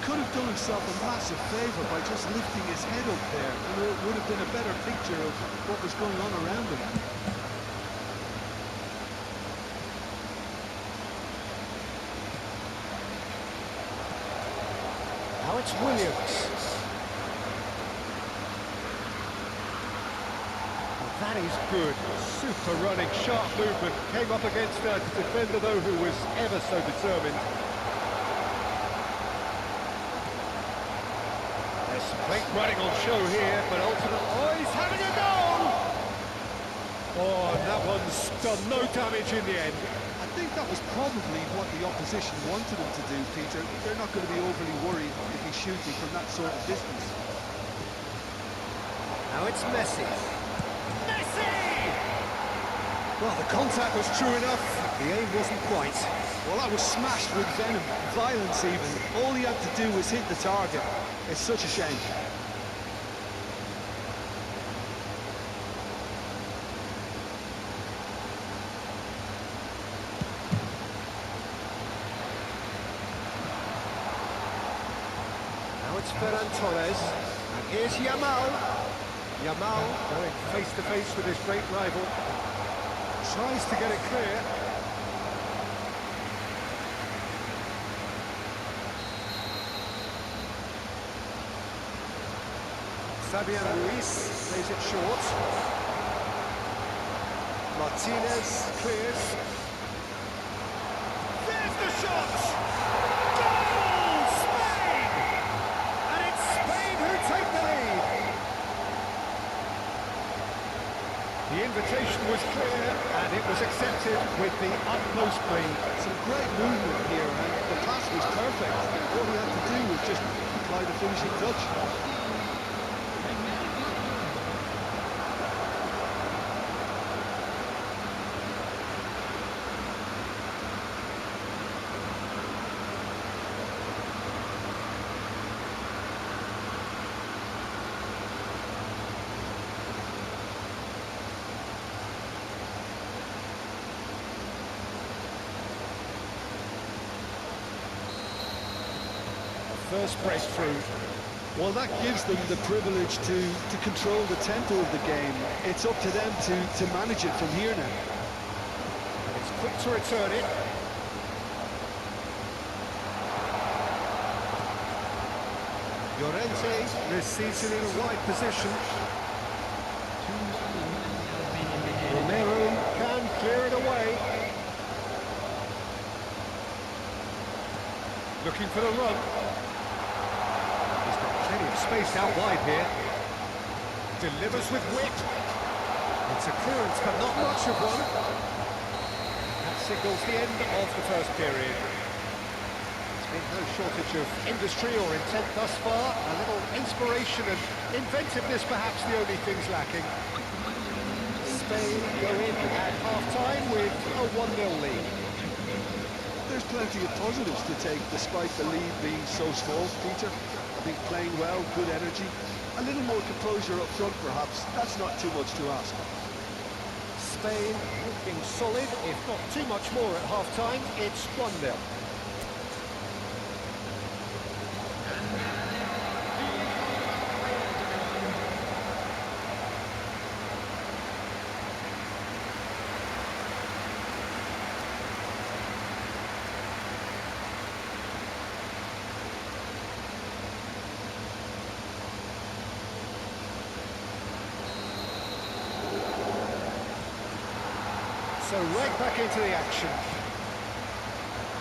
could have done himself a massive favour by just lifting his head up there, and it would have been a better picture of what was going on around him. Now it's Williams. Oh, that is good. Super running, sharp movement. Came up against a defender, though, who was ever so determined. There's some great running on show here, but ultimately... Oh, he's having a goal! Oh, and that one's done no damage in the end. I think that was probably what the opposition wanted him to do, Peter. They're not going to be overly worried if he's shooting from that sort of distance. Now it's Messi. Messi! Well, the contact was true enough. The aim wasn't quite. Well, that was smashed with venom, violence even. All he had to do was hit the target. It's such a shame. Now it's Ferran Torres. And here's Yamal. Yamal going face-to-face with his great rival. Tries to get it clear. Fabian Ruiz plays it short. Martinez clears. There's the shot! Goal! Spain! And it's Spain who take the lead. The invitation was clear and it was accepted with the utmost glee. Some great movement here, and the pass was perfect. All he had to do was just apply the finishing touch. First breakthrough. Well, that gives them the privilege to control the tempo of the game. It's up to them to manage it from here now. And it's quick to return it. Llorente receives it in the right position. Romero can clear it away. Looking for the run. He's got plenty of space out wide here. Delivers with wit. It's a clearance, but not much of one. That signals the end of the first period. There's been no shortage of industry or intent thus far. A little inspiration and inventiveness, perhaps the only things lacking. Spain go in at half-time with a 1-0 lead. There's plenty of positives to take despite the lead being so small, Peter. I think playing well, good energy, a little more composure up front perhaps. That's not too much to ask. Spain looking solid, if not too much more at half-time. It's 1-0. So right back into the action.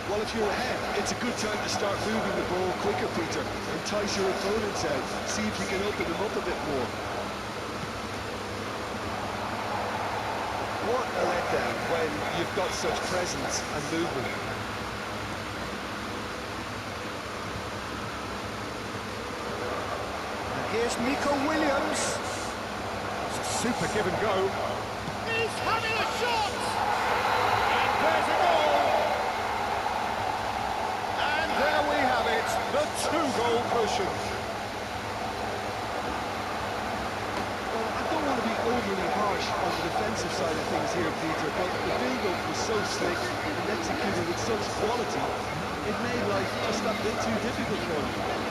Well, if you're ahead, it's a good time to start moving the ball quicker, Peter. Entice your opponents out. See if you can open them up a bit more. What a letdown when you've got such presence and movement. And here's Nico Williams. It's a super give and go. He's having a shot! And there's a goal! And there we have it, the two-goal cushion. Well, I don't want to be overly harsh on the defensive side of things here, Peter, but the build-up was so slick and executed with such quality, it made life just that bit too difficult for them.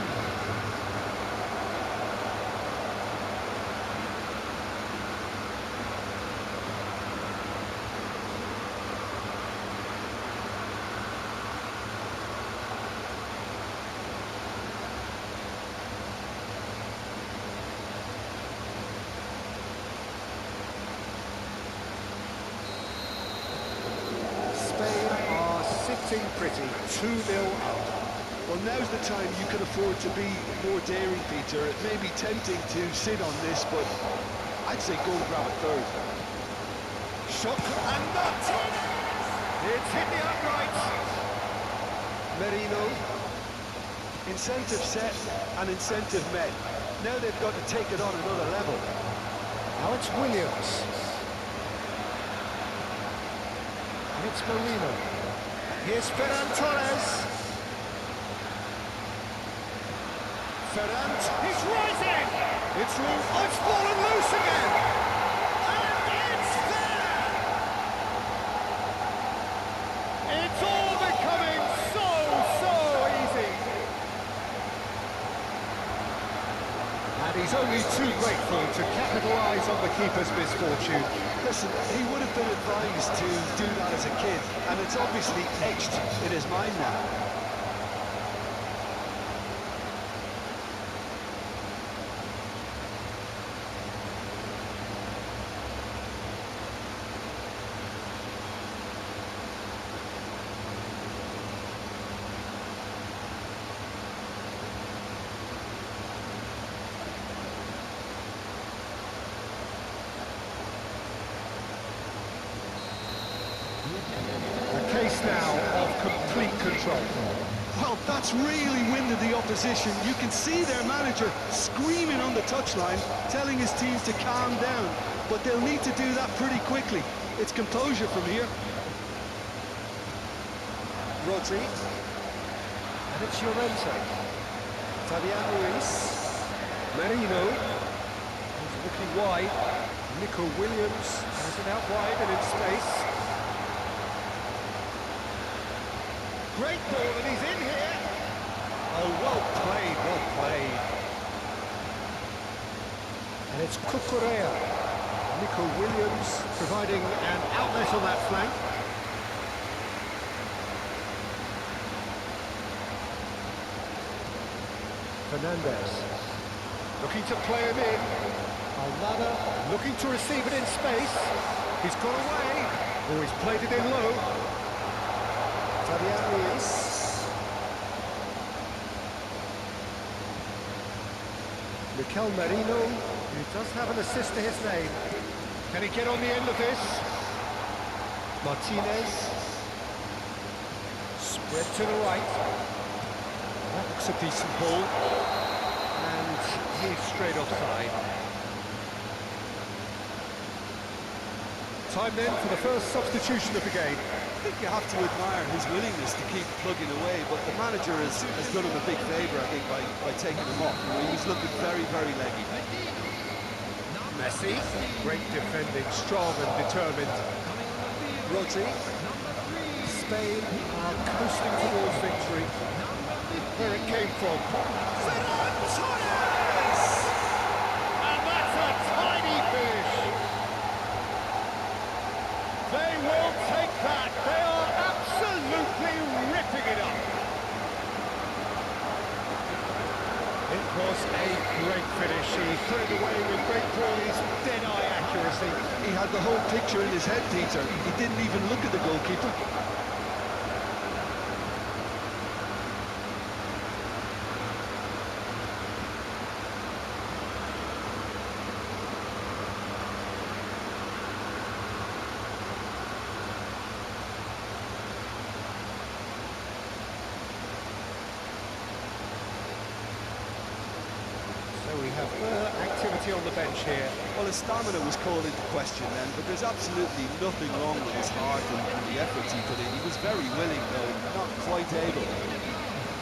sitting pretty, 2-0 up. Well, now's the time you can afford to be more daring, Peter. It may be tempting to sit on this, but I'd say go and grab a third. Shot and Martinez! It's hit the upright. Merino. Incentive set and incentive met. Now they've got to take it on another level. Now it's Williams. And it's Marino. Here's Ferran Torres. Ferran, he's rising! It's loose. Oh, it's fallen loose again! And it's there! It's all becoming so easy. And he's only too grateful to capitalise on the keeper's misfortune. Listen, he would have been advised to do that as a kid, and it's obviously etched in his mind now. A case now of complete control. Well, that's really winded the opposition. You can see their manager screaming on the touchline, telling his teams to calm down. But they'll need to do that pretty quickly. It's composure from here. Roderick. And it's Llorente. Fabian Ruiz. Merino. He's looking wide. Nico Williams has it out wide and in space. Great ball, and he's in here. Oh, well played. And it's Cucurella. Nico Williams providing an outlet on that flank. Fernandez. Looking to play him in. Balenda looking to receive it in space. He's got away. Oh, he's played it in low. Fabian Ruiz. Mikel Merino, who does have an assist to his name. Can he get on the end of this? Martinez. Spread to the right. That looks a decent ball. And he's straight offside. Time then for the first substitution of the game. I think you have to admire his willingness to keep plugging away, but the manager has done him a big favour, I think, by taking him off. You know, he was looking very leggy. Messi, great defending, strong and determined. Rodri. Spain are coasting towards victory. Where it came from. Ferran Torres! And that's a tiny fish! They will take that. They are absolutely ripping it up. It was a great finish. He put it away with great poise, dead-eye accuracy. He had the whole picture in his head, Peter. He didn't even look at the goalkeeper. We have activity on the bench here. Well, his stamina was called into question then, but there's absolutely nothing wrong with his heart and the efforts he put in. He was very willing, though, not quite able.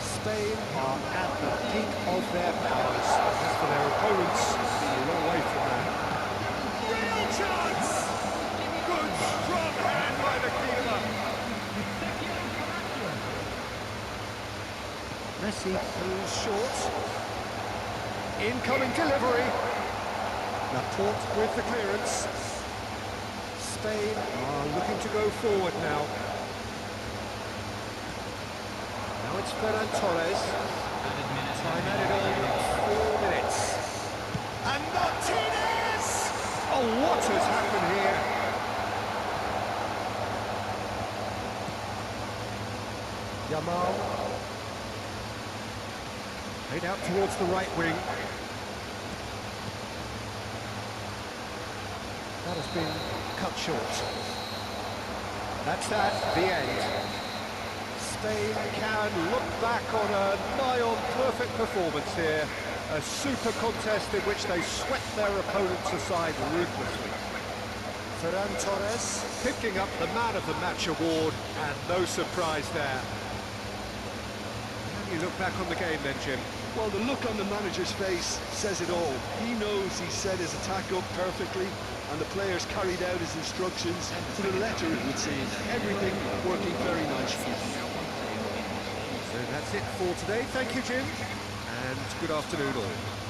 Spain are at the peak of their powers. As for their opponents, a long way from that. Real chance! Good, strong hand by the keeper. Messi moves short. Incoming delivery. Laporte with the clearance. Spain are looking to go forward now. Now it's Ferran Torres. Time added on 4 minutes. And Martinez! Oh, what has happened here? Yamal. Played out towards the right wing. That has been cut short. That's that, the end. Spain can look back on a nigh-on perfect performance here. A super contest in which they swept their opponents aside ruthlessly. Ferran Torres Picking up the Man of the Match award, and no surprise there. How do you look back on the game then, Jim? Well, the look on the manager's face says it all. He knows he set his attack up perfectly, and the players carried out his instructions to the letter, it would seem. Everything working very nicely. So that's it for today. Thank you, Jim, and good afternoon all.